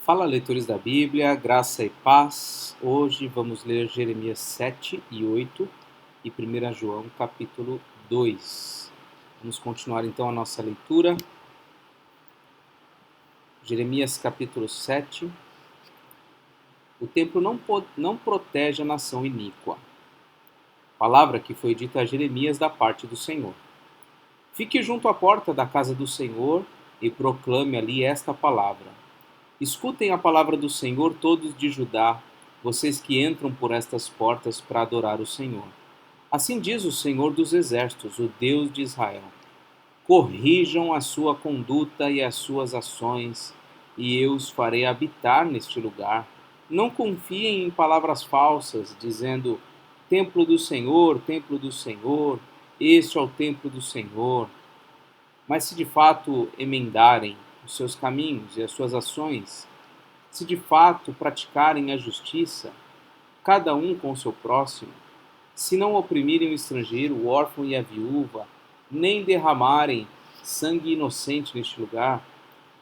Fala, leitores da Bíblia, graça e paz. Hoje vamos ler Jeremias 7 e 8 e 1 João capítulo 2. Vamos continuar então a nossa leitura. Jeremias capítulo 7. O templo não protege a nação iníqua. Palavra que foi dita a Jeremias da parte do Senhor. Fique junto à porta da casa do Senhor e proclame ali esta palavra. Escutem a palavra do Senhor, todos de Judá, vocês que entram por estas portas para adorar o Senhor. Assim diz o Senhor dos Exércitos, o Deus de Israel. Corrijam a sua conduta e as suas ações, e eu os farei habitar neste lugar. Não confiem em palavras falsas, dizendo: templo do Senhor, este é o templo do Senhor. Mas se de fato emendarem os seus caminhos e as suas ações, se de fato praticarem a justiça, cada um com o seu próximo, se não oprimirem o estrangeiro, o órfão e a viúva, nem derramarem sangue inocente neste lugar,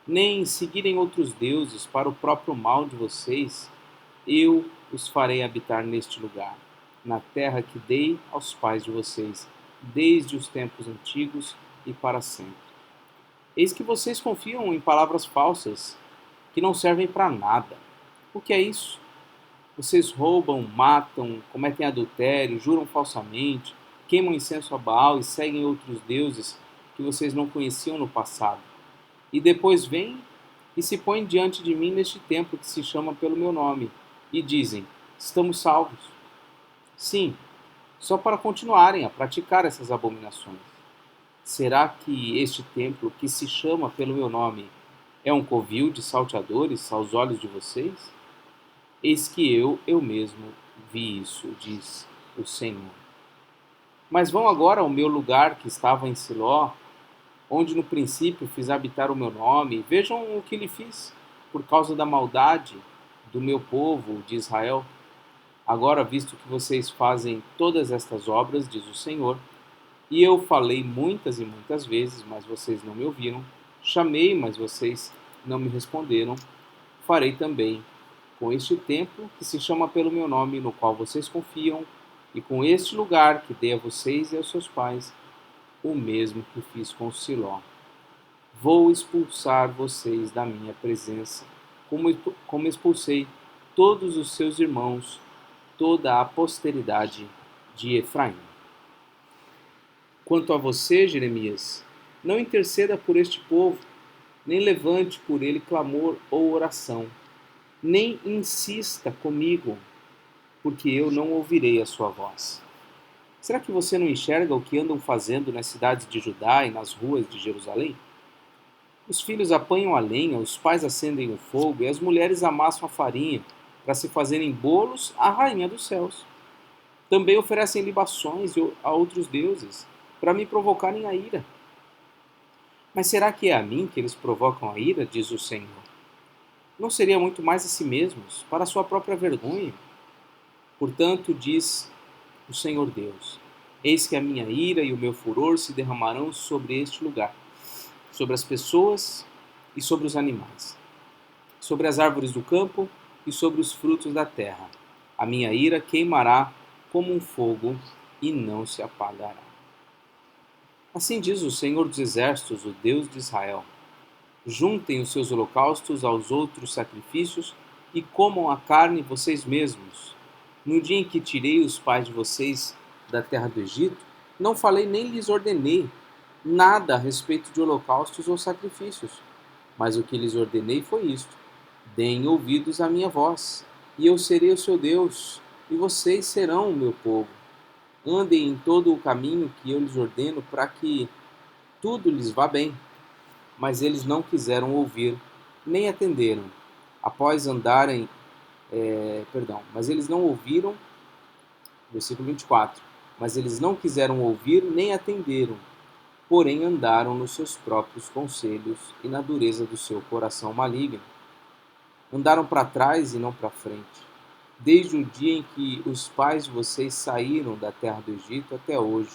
nem seguirem outros deuses para o próprio mal de vocês, eu os farei habitar neste lugar, na terra que dei aos pais de vocês, desde os tempos antigos e para sempre. Eis que vocês confiam em palavras falsas, que não servem para nada. O que é isso? Vocês roubam, matam, cometem adultério, juram falsamente, queimam incenso a Baal e seguem outros deuses que vocês não conheciam no passado. E depois vêm e se põem diante de mim neste templo que se chama pelo meu nome e dizem: estamos salvos. Sim, só para continuarem a praticar essas abominações. Será que este templo que se chama pelo meu nome é um covil de salteadores aos olhos de vocês? Eis que eu mesmo vi isso, diz o Senhor. Mas vão agora ao meu lugar que estava em Siló, onde no princípio fiz habitar o meu nome, e vejam o que lhe fiz, por causa da maldade do meu povo de Israel. Agora, visto que vocês fazem todas estas obras, diz o Senhor, e eu falei muitas e muitas vezes, mas vocês não me ouviram, chamei, mas vocês não me responderam, farei também com este templo que se chama pelo meu nome, no qual vocês confiam, e com este lugar que dei a vocês e aos seus pais, o mesmo que fiz com Siló. Vou expulsar vocês da minha presença, como expulsei todos os seus irmãos, toda a posteridade de Efraim. Quanto a você, Jeremias, não interceda por este povo, nem levante por ele clamor ou oração, nem insista comigo, porque eu não ouvirei a sua voz. Será que você não enxerga o que andam fazendo nas cidades de Judá e nas ruas de Jerusalém? Os filhos apanham a lenha, os pais acendem o fogo e as mulheres amassam a farinha para se fazerem bolos à rainha dos céus. Também oferecem libações a outros deuses para me provocarem a ira. Mas será que é a mim que eles provocam a ira, diz o Senhor? Não seria muito mais a si mesmos, para a sua própria vergonha? Portanto, diz o Senhor Deus: eis que a minha ira e o meu furor se derramarão sobre este lugar, sobre as pessoas e sobre os animais, sobre as árvores do campo e sobre os frutos da terra. A minha ira queimará como um fogo e não se apagará. Assim diz o Senhor dos Exércitos, o Deus de Israel: juntem os seus holocaustos aos outros sacrifícios e comam a carne vocês mesmos. No dia em que tirei os pais de vocês da terra do Egito, não falei nem lhes ordenei nada a respeito de holocaustos ou sacrifícios. Mas o que lhes ordenei foi isto: deem ouvidos à minha voz, e eu serei o seu Deus, e vocês serão o meu povo. Andem em todo o caminho que eu lhes ordeno para que tudo lhes vá bem. Mas eles não quiseram ouvir, nem atenderam. Após andarem, mas eles não ouviram, versículo 24, mas eles não quiseram ouvir, nem atenderam, porém andaram nos seus próprios conselhos e na dureza do seu coração maligno. Andaram para trás e não para frente, desde o dia em que os pais de vocês saíram da terra do Egito até hoje.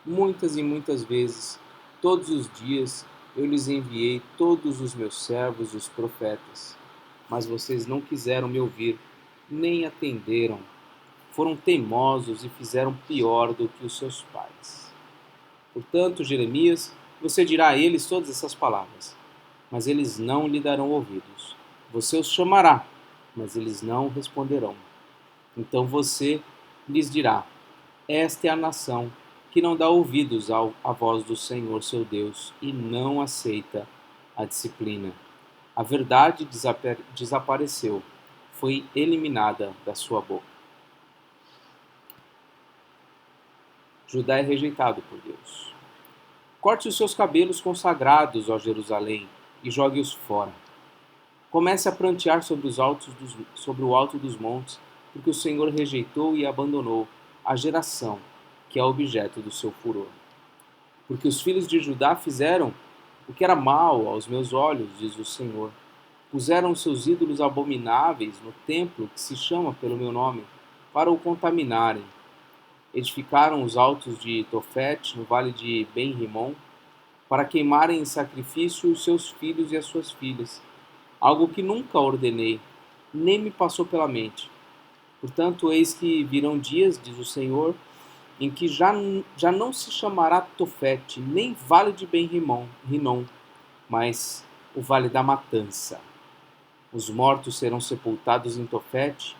Muitas e muitas vezes, todos os dias, eu lhes enviei todos os meus servos, os profetas. Mas vocês não quiseram me ouvir, nem atenderam. Foram teimosos e fizeram pior do que os seus pais. Portanto, Jeremias, você dirá a eles todas essas palavras, mas eles não lhe darão ouvidos. Você os chamará, mas eles não responderão. Então você lhes dirá: esta é a nação que não dá ouvidos à voz do Senhor seu Deus e não aceita a disciplina. A verdade desapareceu, foi eliminada da sua boca. Judá é rejeitado por Deus. Corte os seus cabelos consagrados, ó Jerusalém, e jogue-os fora. Comece a prantear sobre o alto dos montes, porque o Senhor rejeitou e abandonou a geração que é objeto do seu furor. Porque os filhos de Judá fizeram o que era mal aos meus olhos, diz o Senhor. Puseram seus ídolos abomináveis no templo que se chama pelo meu nome, para o contaminarem. Edificaram os altos de Tofete, no vale de Ben-Rimon, para queimarem em sacrifício os seus filhos e as suas filhas, algo que nunca ordenei, nem me passou pela mente. Portanto, eis que virão dias, diz o Senhor, em que já não se chamará Tofete, nem vale de Ben-Rinom, mas o vale da matança. Os mortos serão sepultados em Tofete,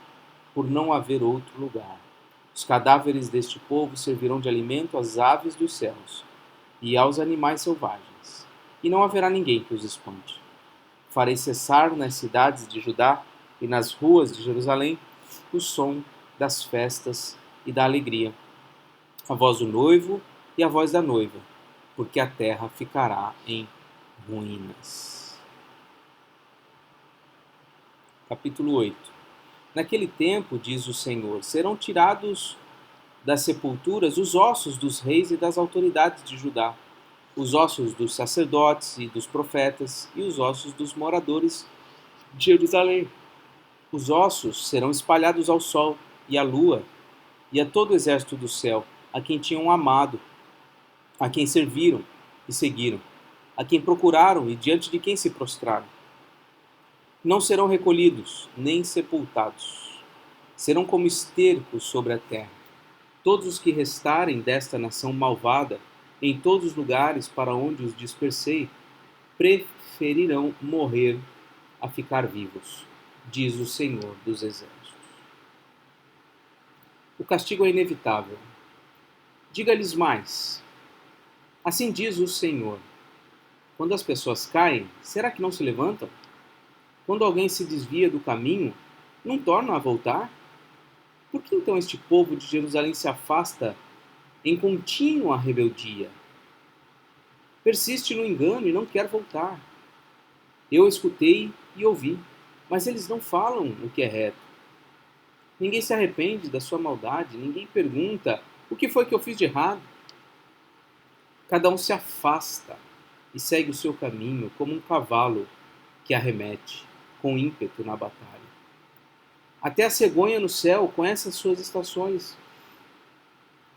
por não haver outro lugar. Os cadáveres deste povo servirão de alimento às aves dos céus e aos animais selvagens, e não haverá ninguém que os espante. Farei cessar nas cidades de Judá e nas ruas de Jerusalém o som das festas e da alegria, a voz do noivo e a voz da noiva, porque a terra ficará em ruínas. Capítulo 8. Naquele tempo, diz o Senhor, serão tirados das sepulturas os ossos dos reis e das autoridades de Judá, os ossos dos sacerdotes e dos profetas e os ossos dos moradores de Jerusalém. Os ossos serão espalhados ao sol e à lua e a todo o exército do céu, a quem tinham amado, a quem serviram e seguiram, a quem procuraram e diante de quem se prostraram. Não serão recolhidos, nem sepultados. Serão como esterco sobre a terra. Todos os que restarem desta nação malvada, em todos os lugares para onde os dispersei, preferirão morrer a ficar vivos, diz o Senhor dos Exércitos. O castigo é inevitável. Diga-lhes mais. Assim diz o Senhor. Quando as pessoas caem, será que não se levantam? Quando alguém se desvia do caminho, não tornam a voltar? Por que então este povo de Jerusalém se afasta em contínua rebeldia? Persiste no engano e não quer voltar. Eu escutei e ouvi, mas eles não falam o que é reto. Ninguém se arrepende da sua maldade, ninguém pergunta o que foi que eu fiz de errado. Cada um se afasta e segue o seu caminho como um cavalo que arremete com ímpeto na batalha. Até a cegonha no céu conhece as suas estações.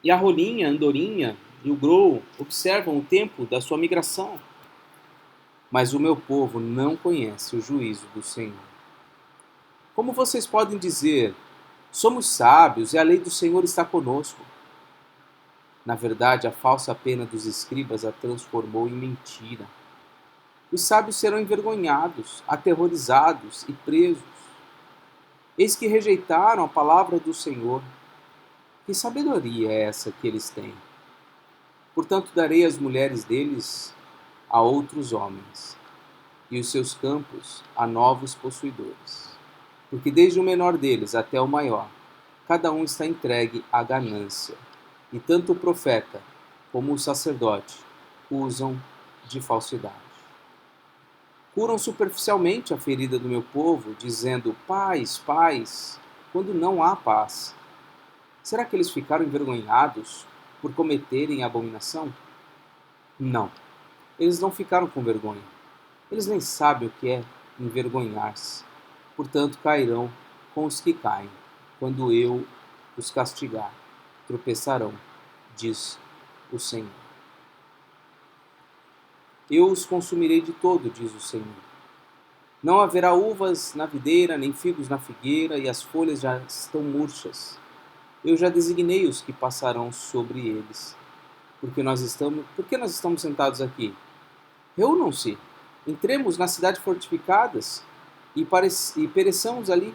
E a rolinha, a andorinha e o grou observam o tempo da sua migração. Mas o meu povo não conhece o juízo do Senhor. Como vocês podem dizer, somos sábios e a lei do Senhor está conosco? Na verdade, a falsa pena dos escribas a transformou em mentira. Os sábios serão envergonhados, aterrorizados e presos. Eis que rejeitaram a palavra do Senhor. Que sabedoria é essa que eles têm? Portanto, darei as mulheres deles a outros homens, e os seus campos a novos possuidores. Porque desde o menor deles até o maior, cada um está entregue à ganância, e tanto o profeta como o sacerdote usam de falsidade. Curam superficialmente a ferida do meu povo, dizendo paz, paz, quando não há paz. Será que eles ficaram envergonhados por cometerem abominação? Não, eles não ficaram com vergonha. Eles nem sabem o que é envergonhar-se. Portanto, cairão com os que caem. Quando eu os castigar, tropeçarão, diz o Senhor. Eu os consumirei de todo, diz o Senhor. Não haverá uvas na videira, nem figos na figueira, e as folhas já estão murchas. Eu já designei os que passarão sobre eles. Por que nós estamos sentados aqui? Reúnam-se, entremos nas cidades fortificadas e pereçamos ali,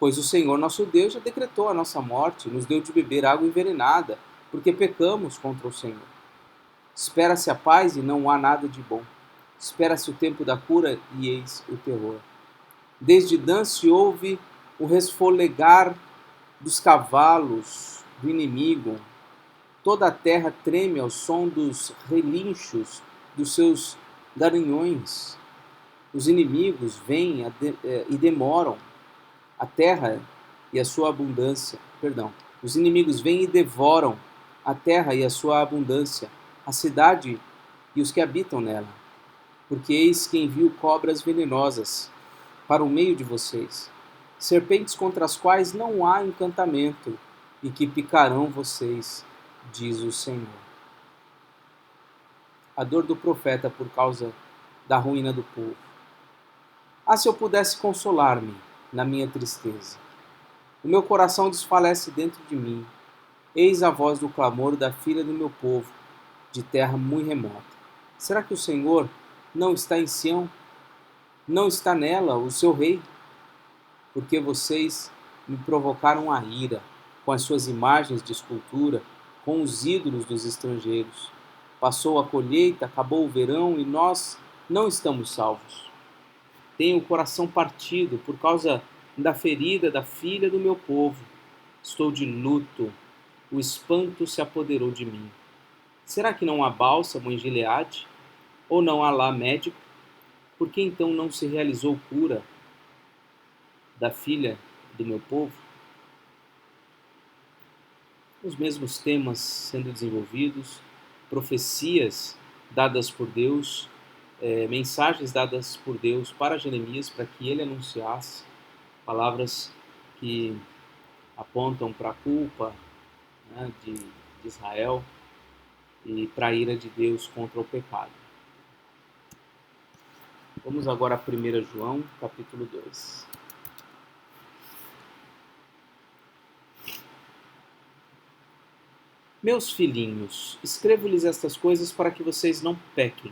pois o Senhor nosso Deus já decretou a nossa morte, nos deu de beber água envenenada, porque pecamos contra o Senhor. Espera-se a paz e não há nada de bom. Espera-se o tempo da cura e eis o terror. Desde Dan se ouve o resfolegar dos cavalos do inimigo. Toda a terra treme ao som dos relinchos dos seus garanhões. Os inimigos vêm e demoram a terra e a sua abundância. Perdão. Os inimigos vêm e devoram a terra e a sua abundância, a cidade e os que habitam nela. Porque eis que envio cobras venenosas para o meio de vocês, serpentes contra as quais não há encantamento, e que picarão vocês, diz o Senhor. A dor do profeta por causa da ruína do povo. Ah, se eu pudesse consolar-me na minha tristeza. O meu coração desfalece dentro de mim. Eis a voz do clamor da filha do meu povo, de terra muito remota. Será que o Senhor não está em Sião? Não está nela o seu rei? Porque vocês me provocaram a ira com as suas imagens de escultura, com os ídolos dos estrangeiros. Passou a colheita, acabou o verão e nós não estamos salvos. Tenho o coração partido por causa da ferida da filha do meu povo. Estou de luto, o espanto se apoderou de mim. Será que não há bálsamo em Gileade? Ou não há lá médico? Por que então não se realizou cura da filha do meu povo? Os mesmos temas sendo desenvolvidos, profecias dadas por Deus, mensagens dadas por Deus para Jeremias, para que ele anunciasse, palavras que apontam para a culpa, né, de Israel e para a ira de Deus contra o pecado. Vamos agora a 1 João, capítulo 2. Meus filhinhos, escrevo-lhes estas coisas para que vocês não pequem.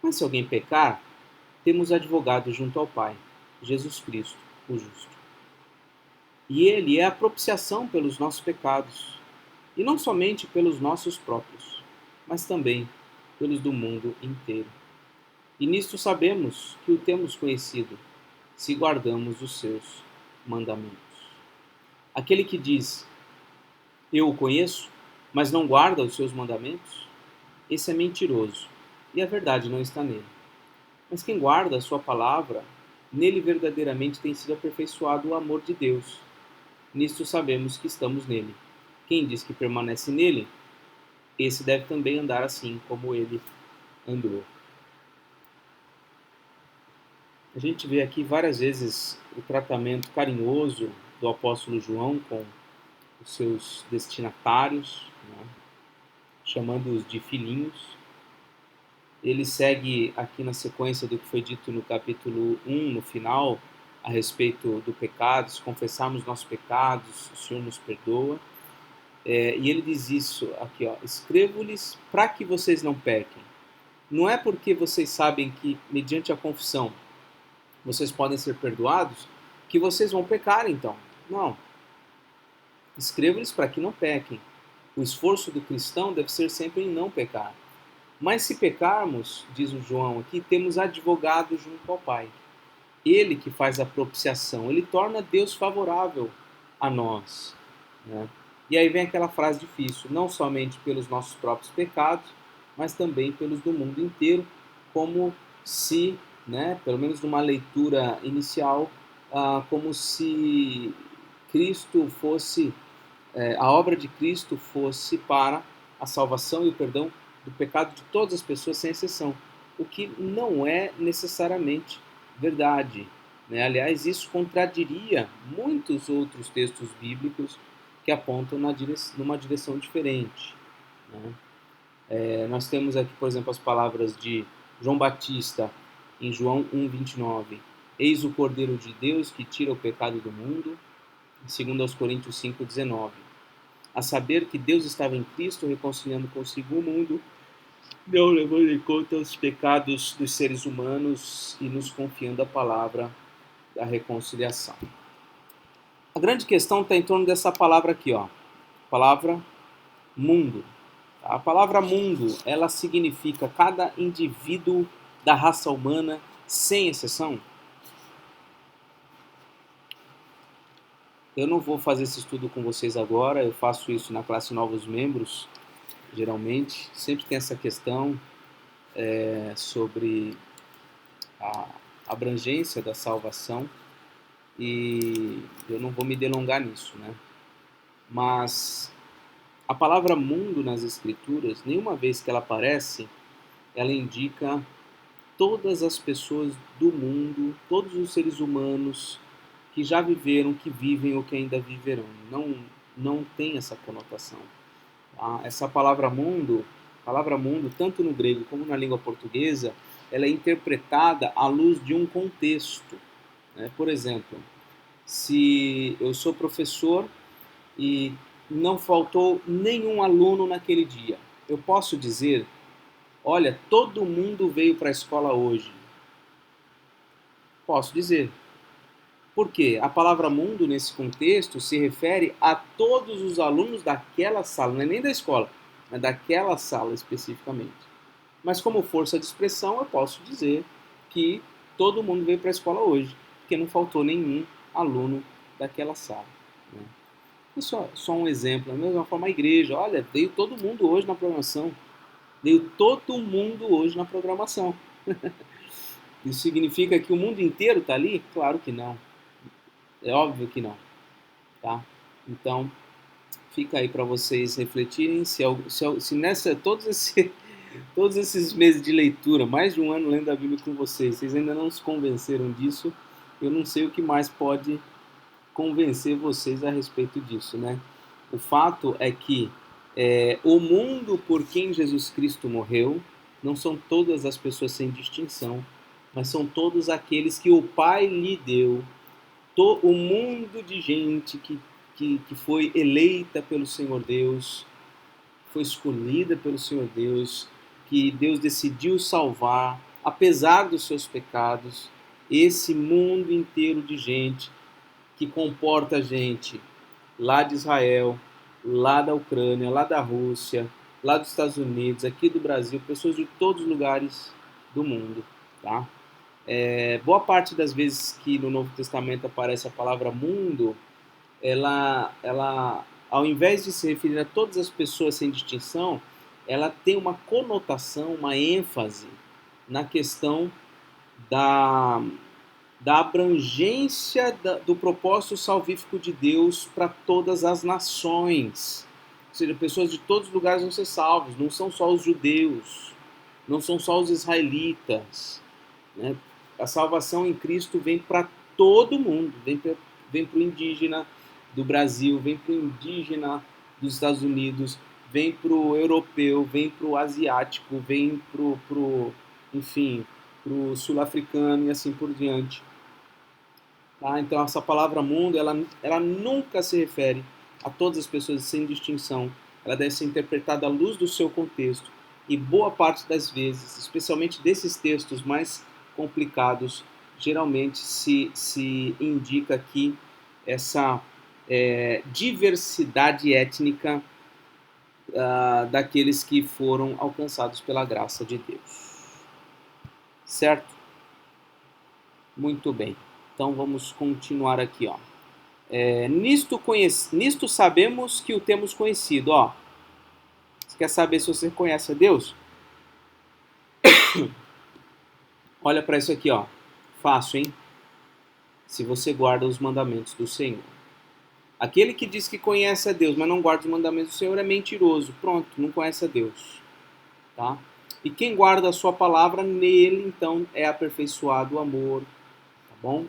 Mas se alguém pecar, temos advogado junto ao Pai, Jesus Cristo, o justo. E ele é a propiciação pelos nossos pecados, e não somente pelos nossos próprios, mas também pelos do mundo inteiro. E nisto sabemos que o temos conhecido, se guardamos os seus mandamentos. Aquele que diz, eu o conheço, mas não guarda os seus mandamentos, esse é mentiroso, e a verdade não está nele. Mas quem guarda a sua palavra, nele verdadeiramente tem sido aperfeiçoado o amor de Deus. Nisto sabemos que estamos nele. Quem diz que permanece nele, esse deve também andar assim como ele andou. A gente vê aqui várias vezes o tratamento carinhoso do apóstolo João com os seus destinatários, né, chamando-os de filhinhos. Ele segue aqui na sequência do que foi dito no capítulo 1, no final, a respeito do pecado. Se confessarmos nossos pecados, o Senhor nos perdoa. E ele diz isso aqui, ó, escrevo-lhes para que vocês não pequem. Não é porque vocês sabem que, mediante a confissão, vocês podem ser perdoados, que vocês vão pecar então. Não. Escrevo-lhes para que não pequem. O esforço do cristão deve ser sempre em não pecar. Mas se pecarmos, diz o João aqui, temos advogado junto ao Pai. Ele que faz a propiciação, ele torna Deus favorável a nós, né? E aí vem aquela frase difícil, não somente pelos nossos próprios pecados, mas também pelos do mundo inteiro, como se, né, pelo menos numa leitura inicial, como se Cristo fosse, a obra de Cristo fosse para a salvação e o perdão do pecado de todas as pessoas, sem exceção, o que não é necessariamente verdade, né? Aliás, isso contradiria muitos outros textos bíblicos que apontam numa direção diferente, né? Nós temos aqui, por exemplo, as palavras de João Batista em João 1:29. Eis o Cordeiro de Deus que tira o pecado do mundo, segundo aos Coríntios 5:19. A saber que Deus estava em Cristo reconciliando consigo o mundo, não levando em conta os pecados dos seres humanos e nos confiando a palavra da reconciliação. A grande questão está em torno dessa palavra aqui, ó, palavra mundo. A palavra mundo, ela significa cada indivíduo da raça humana, sem exceção. Eu não vou fazer esse estudo com vocês agora, eu faço isso na classe Novos Membros, geralmente. Sempre tem essa questão sobre a abrangência da salvação e eu não vou me delongar nisso, né? Mas a palavra mundo nas Escrituras, nenhuma vez que ela aparece, ela indica todas as pessoas do mundo, todos os seres humanos que já viveram, que vivem ou que ainda viverão. Não tem essa conotação. Tá? Essa palavra mundo, tanto no grego como na língua portuguesa, ela é interpretada à luz de um contexto. Né? Por exemplo, se eu sou professor e não faltou nenhum aluno naquele dia, eu posso dizer, olha, todo mundo veio para a escola hoje. Posso dizer. Por quê? A palavra mundo, nesse contexto, se refere a todos os alunos daquela sala, não é nem da escola, mas daquela sala especificamente. Mas como força de expressão, eu posso dizer que todo mundo veio para a escola hoje, porque não faltou nenhum aluno daquela sala. Né? Isso é só um exemplo. Da mesma forma, a igreja, olha, veio todo mundo hoje na programação. Veio todo mundo hoje na programação. Isso significa que o mundo inteiro está ali? Claro que não. É óbvio que não. Tá? Então, fica aí para vocês refletirem se todos esses meses de leitura, mais de um ano lendo a Bíblia com vocês ainda não se convenceram disso, eu não sei o que mais pode convencer vocês a respeito disso, né? O fato é que o mundo por quem Jesus Cristo morreu não são todas as pessoas sem distinção, mas são todos aqueles que o Pai lhe deu, o mundo de gente que foi eleita pelo Senhor Deus, foi escolhida pelo Senhor Deus, que Deus decidiu salvar, apesar dos seus pecados, esse mundo inteiro de gente que comporta gente lá de Israel, lá da Ucrânia, lá da Rússia, lá dos Estados Unidos, aqui do Brasil, pessoas de todos os lugares do mundo, tá? Boa parte das vezes que no Novo Testamento aparece a palavra mundo, ela, ao invés de se referir a todas as pessoas sem distinção, ela tem uma conotação, uma ênfase na questão da, da abrangência do propósito salvífico de Deus para todas as nações. Ou seja, pessoas de todos os lugares vão ser salvos, não são só os judeus, não são só os israelitas. Né? A salvação em Cristo vem para todo mundo, vem para o indígena do Brasil, vem para o indígena dos Estados Unidos, vem para o europeu, vem para o asiático, vem para o sul-africano e assim por diante. Tá? Então essa palavra mundo, ela nunca se refere a todas as pessoas sem distinção. Ela deve ser interpretada à luz do seu contexto. E boa parte das vezes, especialmente desses textos mais complicados, geralmente se indica aqui essa diversidade étnica daqueles que foram alcançados pela graça de Deus. Certo? Muito bem. Então vamos continuar aqui, ó. Nisto sabemos que o temos conhecido, ó. Você quer saber se você conhece a Deus? Olha para isso aqui, ó. Fácil, hein? Se você guarda os mandamentos do Senhor. Aquele que diz que conhece a Deus, mas não guarda os mandamentos do Senhor é mentiroso. Pronto, não conhece a Deus. Tá? E quem guarda a sua palavra, nele, então, é aperfeiçoado o amor. Tá bom?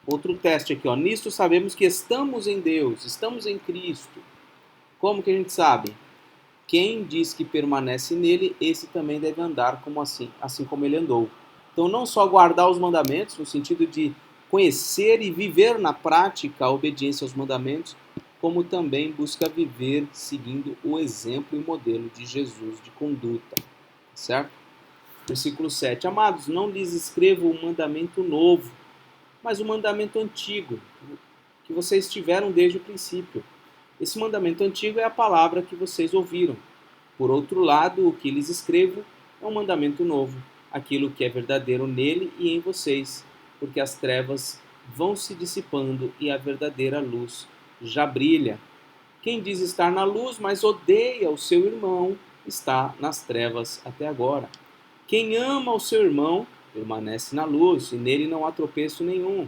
Outro teste aqui, ó. Nisto sabemos que estamos em Deus, estamos em Cristo. Como que a gente sabe? Quem diz que permanece nele, esse também deve andar como assim como ele andou. Então, não só guardar os mandamentos, no sentido de conhecer e viver na prática a obediência aos mandamentos, como também busca viver seguindo o exemplo e modelo de Jesus de conduta. Certo? Versículo 7. Amados, não lhes escrevo um mandamento novo, mas um mandamento antigo, que vocês tiveram desde o princípio. Esse mandamento antigo é a palavra que vocês ouviram. Por outro lado, o que lhes escrevo é um mandamento novo, aquilo que é verdadeiro nele e em vocês, porque as trevas vão se dissipando e a verdadeira luz já brilha. Quem diz estar na luz, mas odeia o seu irmão, está nas trevas até agora. Quem ama o seu irmão permanece na luz, e nele não há tropeço nenhum.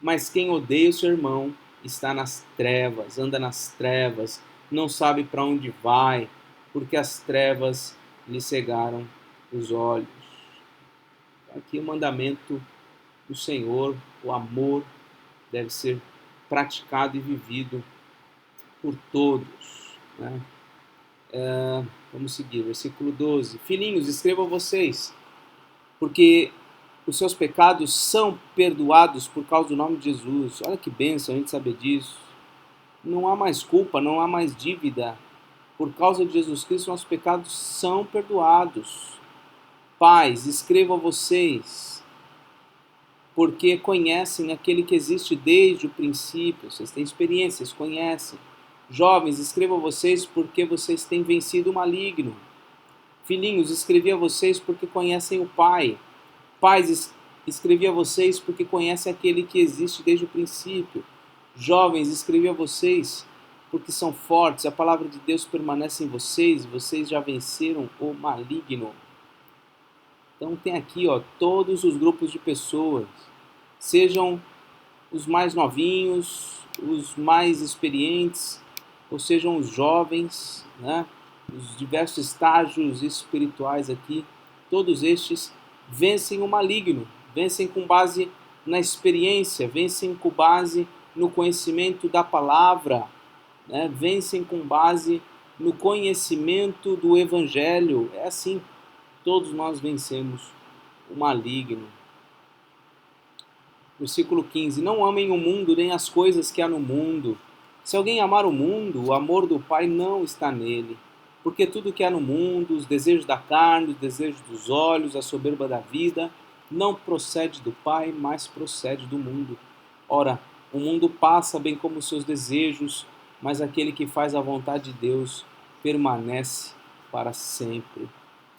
Mas quem odeia o seu irmão está nas trevas, anda nas trevas, não sabe para onde vai, porque as trevas lhe cegaram os olhos. Aqui o mandamento do Senhor, o amor, deve ser praticado e vivido por todos. Né? Vamos seguir, versículo 12. Filhinhos, escrevo a vocês, porque os seus pecados são perdoados por causa do nome de Jesus. Olha que bênção a gente saber disso. Não há mais culpa, não há mais dívida. Por causa de Jesus Cristo, nossos pecados são perdoados. Pais, escrevo a vocês, porque conhecem aquele que existe desde o princípio. Vocês têm experiência, vocês conhecem. Jovens, escrevo a vocês porque vocês têm vencido o maligno. Filhinhos, escrevi a vocês porque conhecem o Pai. Pais, escrevi a vocês porque conhecem aquele que existe desde o princípio. Jovens, escrevi a vocês porque são fortes, a palavra de Deus permanece em vocês, vocês já venceram o maligno. Então tem aqui todos os grupos de pessoas, sejam os mais novinhos, os mais experientes, ou sejam os jovens, né? Os diversos estágios espirituais aqui, todos estes vencem o maligno, vencem com base na experiência, vencem com base no conhecimento da palavra, né? Vencem com base no conhecimento do evangelho. É assim, todos nós vencemos o maligno. Versículo 15. Não amem o mundo nem as coisas que há no mundo. Se alguém amar o mundo, o amor do Pai não está nele. Porque tudo que há no mundo, os desejos da carne, os desejos dos olhos, a soberba da vida, não procede do Pai, mas procede do mundo. Ora, o mundo passa bem como os seus desejos, mas aquele que faz a vontade de Deus permanece para sempre.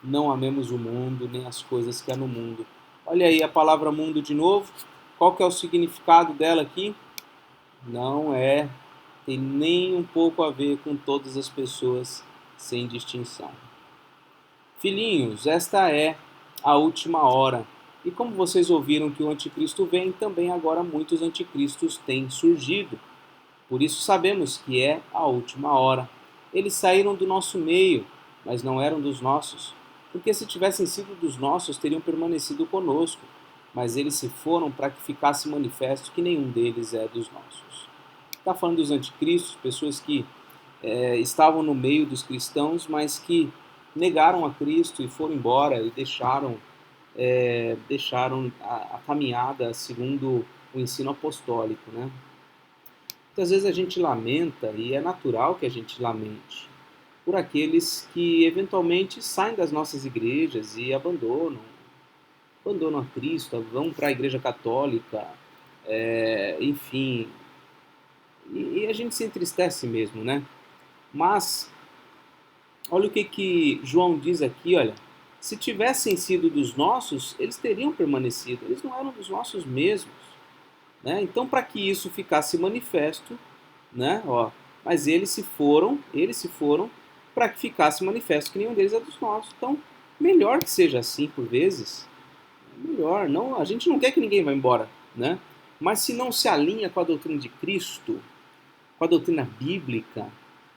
Não amemos o mundo, nem as coisas que há no mundo. Olha aí a palavra mundo de novo. Qual que é o significado dela aqui? Não tem nem um pouco a ver com todas as pessoas sem distinção. Filhinhos, esta é a última hora. E como vocês ouviram que o anticristo vem, também agora muitos anticristos têm surgido. Por isso sabemos que é a última hora. Eles saíram do nosso meio, mas não eram dos nossos. Porque se tivessem sido dos nossos, teriam permanecido conosco. Mas eles se foram para que ficasse manifesto que nenhum deles é dos nossos. Está falando dos anticristos, pessoas que estavam no meio dos cristãos, mas que negaram a Cristo e foram embora e deixaram a caminhada segundo o ensino apostólico, né? Muitas vezes a gente lamenta, e é natural que a gente lamente, por aqueles que eventualmente saem das nossas igrejas e abandonam a Cristo, vão para a igreja católica, enfim, e a gente se entristece mesmo, né? Mas, olha o que João diz aqui, olha, se tivessem sido dos nossos, eles teriam permanecido, eles não eram dos nossos mesmos, né? Então, para que isso ficasse manifesto, né? Mas eles se foram para que ficasse manifesto que nenhum deles é dos nossos. Então, melhor que seja assim por vezes, melhor. Não, a gente não quer que ninguém vá embora, né? Mas se não se alinha com a doutrina de Cristo, com a doutrina bíblica,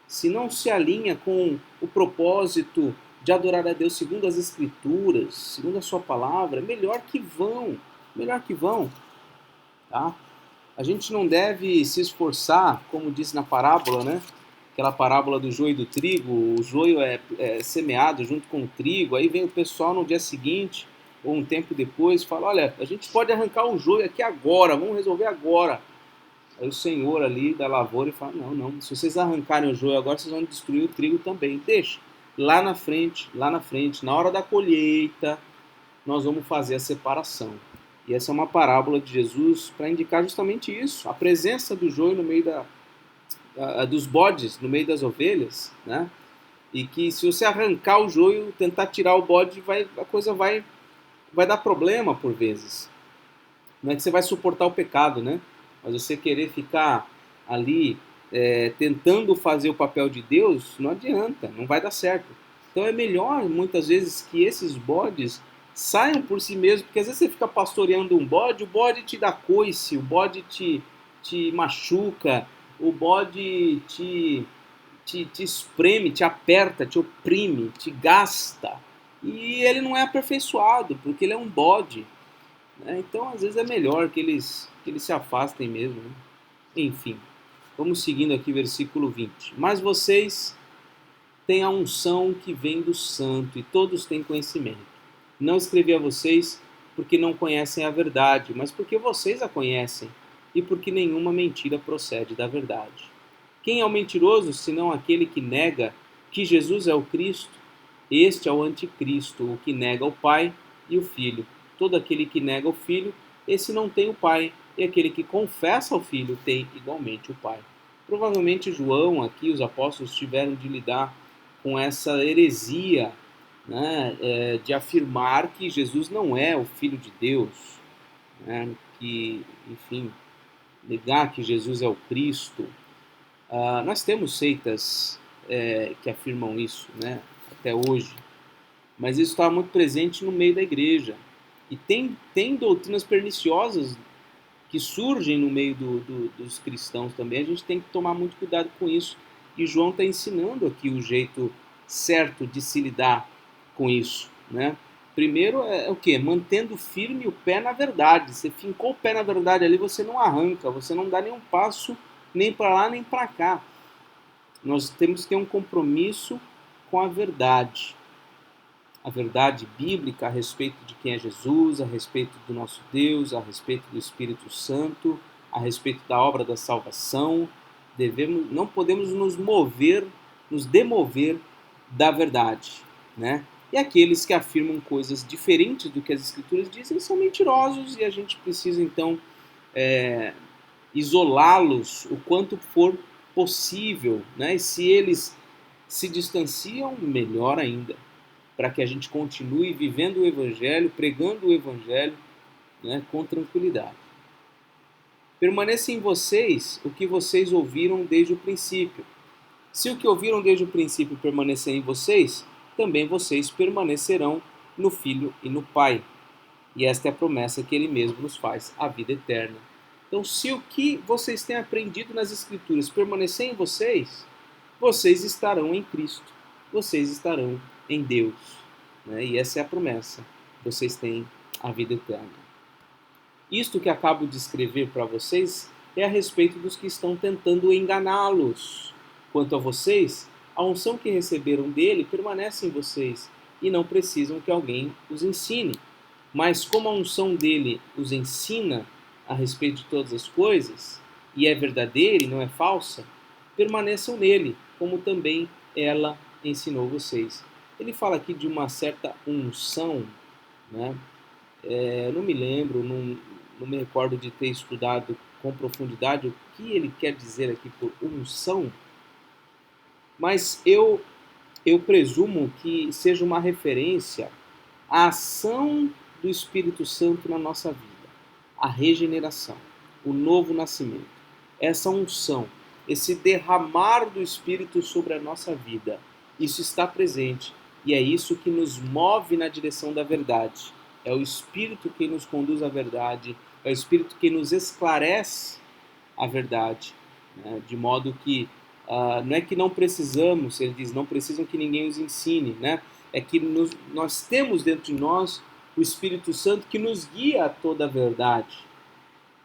se não se alinha com o propósito de adorar a Deus segundo as Escrituras, segundo a sua palavra, melhor que vão, tá? A gente não deve se esforçar, como diz na parábola, né? aquela parábola do joio e do trigo, o joio é semeado junto com o trigo, aí vem o pessoal no dia seguinte, ou um tempo depois, fala, olha, a gente pode arrancar o joio aqui agora, vamos resolver agora. Aí o senhor ali da lavoura fala, não, não, se vocês arrancarem o joio agora, vocês vão destruir o trigo também. Deixa, lá na frente, na hora da colheita, nós vamos fazer a separação. E essa é uma parábola de Jesus para indicar justamente isso, a presença do joio no meio dos bodes, no meio das ovelhas, né? E que se você arrancar o joio, tentar tirar o bode, a coisa vai dar problema por vezes. Não é que você vai suportar o pecado, né? Mas você querer ficar ali tentando fazer o papel de Deus, não adianta, não vai dar certo. Então é melhor, muitas vezes, que esses bodes saiam por si mesmos, porque às vezes você fica pastoreando um bode, o bode te dá coice, o bode te machuca, o bode te espreme, te aperta, te oprime, te gasta. E ele não é aperfeiçoado, porque ele é um bode. Né? Então, às vezes, é melhor que eles se afastem mesmo. Né? Enfim, vamos seguindo aqui, versículo 20. Mas vocês têm a unção que vem do santo, e todos têm conhecimento. Não escrevi a vocês porque não conhecem a verdade, mas porque vocês a conhecem, e porque nenhuma mentira procede da verdade. Quem é o mentiroso, senão aquele que nega que Jesus é o Cristo? Este é o anticristo, o que nega o Pai e o Filho. Todo aquele que nega o Filho, esse não tem o Pai, e aquele que confessa o Filho tem igualmente o Pai. Provavelmente João, aqui, os apóstolos tiveram de lidar com essa heresia, né, de afirmar que Jesus não é o Filho de Deus, né, que, enfim, negar que Jesus é o Cristo. Nós temos seitas que afirmam isso, né, até hoje, mas isso está muito presente no meio da igreja. E tem doutrinas perniciosas que surgem no meio dos cristãos também. A gente tem que tomar muito cuidado com isso. E João está ensinando aqui o jeito certo de se lidar com isso. Né? Primeiro é o quê? Mantendo firme o pé na verdade. Você fincou o pé na verdade ali, você não arranca, você não dá nenhum passo nem para lá nem para cá. Nós temos que ter um compromisso com a verdade bíblica a respeito de quem é Jesus, a respeito do nosso Deus, a respeito do Espírito Santo, a respeito da obra da salvação. Não podemos nos demover da verdade, né? E aqueles que afirmam coisas diferentes do que as Escrituras dizem são mentirosos e a gente precisa então isolá-los o quanto for possível, né? E se eles se distanciam, melhor ainda, para que a gente continue vivendo o Evangelho, pregando o Evangelho, né, com tranquilidade. Permaneça em vocês o que vocês ouviram desde o princípio. Se o que ouviram desde o princípio permanecer em vocês, também vocês permanecerão no Filho e no Pai. E esta é a promessa que Ele mesmo nos faz, a vida eterna. Então, se o que vocês têm aprendido nas Escrituras permanecer em vocês, vocês estarão em Cristo, vocês estarão em Deus. Né? E essa é a promessa. Vocês têm a vida eterna. Isto que acabo de escrever para vocês é a respeito dos que estão tentando enganá-los. Quanto a vocês, a unção que receberam dele permanece em vocês e não precisam que alguém os ensine. Mas como a unção dele os ensina a respeito de todas as coisas, e é verdadeira e não é falsa, permaneçam nele, como também ela ensinou vocês. Ele fala aqui de uma certa unção, né? Não me lembro, não me recordo de ter estudado com profundidade o que ele quer dizer aqui por unção, mas eu presumo que seja uma referência à ação do Espírito Santo na nossa vida, a regeneração, o novo nascimento, essa unção, esse derramar do Espírito sobre a nossa vida. Isso está presente e é isso que nos move na direção da verdade. É o Espírito que nos conduz à verdade, é o Espírito que nos esclarece a verdade, né? De modo que não é que não precisamos, ele diz, não precisam que ninguém os ensine, né? É que nós temos dentro de nós o Espírito Santo que nos guia a toda a verdade,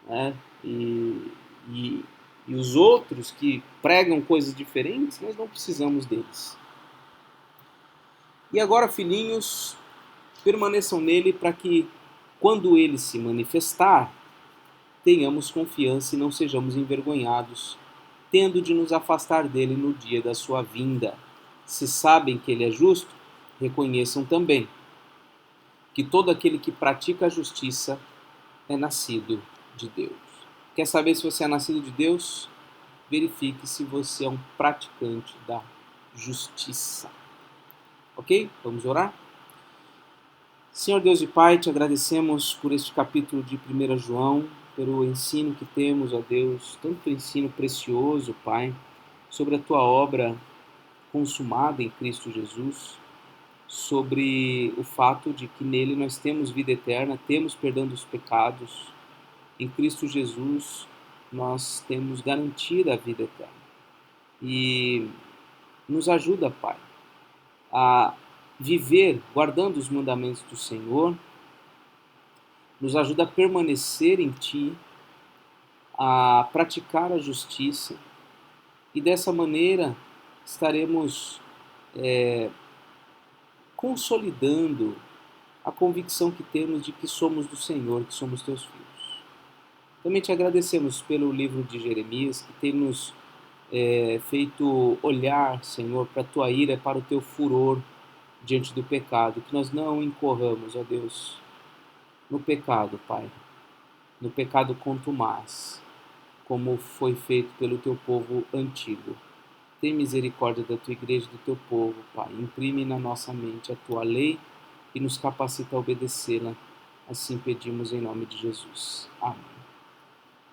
né? E E os outros que pregam coisas diferentes, nós não precisamos deles. E agora, filhinhos, permaneçam nele para que, quando ele se manifestar, tenhamos confiança e não sejamos envergonhados, tendo de nos afastar dele no dia da sua vinda. Se sabem que ele é justo, reconheçam também que todo aquele que pratica a justiça é nascido de Deus. Quer saber se você é nascido de Deus? Verifique se você é um praticante da justiça. Ok? Vamos orar? Senhor Deus e Pai, te agradecemos por este capítulo de 1 João, pelo ensino que temos, ó Deus, tanto ensino precioso, Pai, sobre a tua obra consumada em Cristo Jesus, sobre o fato de que nele nós temos vida eterna, temos perdão dos pecados, em Cristo Jesus nós temos garantida a vida eterna. E nos ajuda, Pai, a viver guardando os mandamentos do Senhor, nos ajuda a permanecer em Ti, a praticar a justiça, e dessa maneira estaremos consolidando a convicção que temos de que somos do Senhor, que somos Teus filhos. Também te agradecemos pelo livro de Jeremias, que tem nos feito olhar, Senhor, para a Tua ira, para o Teu furor diante do pecado, que nós não incorramos, ó Deus, no pecado, Pai, no pecado contumaz, como foi feito pelo Teu povo antigo. Tem misericórdia da Tua igreja e do Teu povo, Pai. Imprime na nossa mente a Tua lei e nos capacita a obedecê-la. Assim pedimos em nome de Jesus. Amém.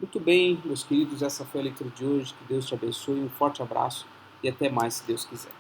Muito bem, meus queridos, essa foi a leitura de hoje. Que Deus te abençoe, um forte abraço e até mais, se Deus quiser.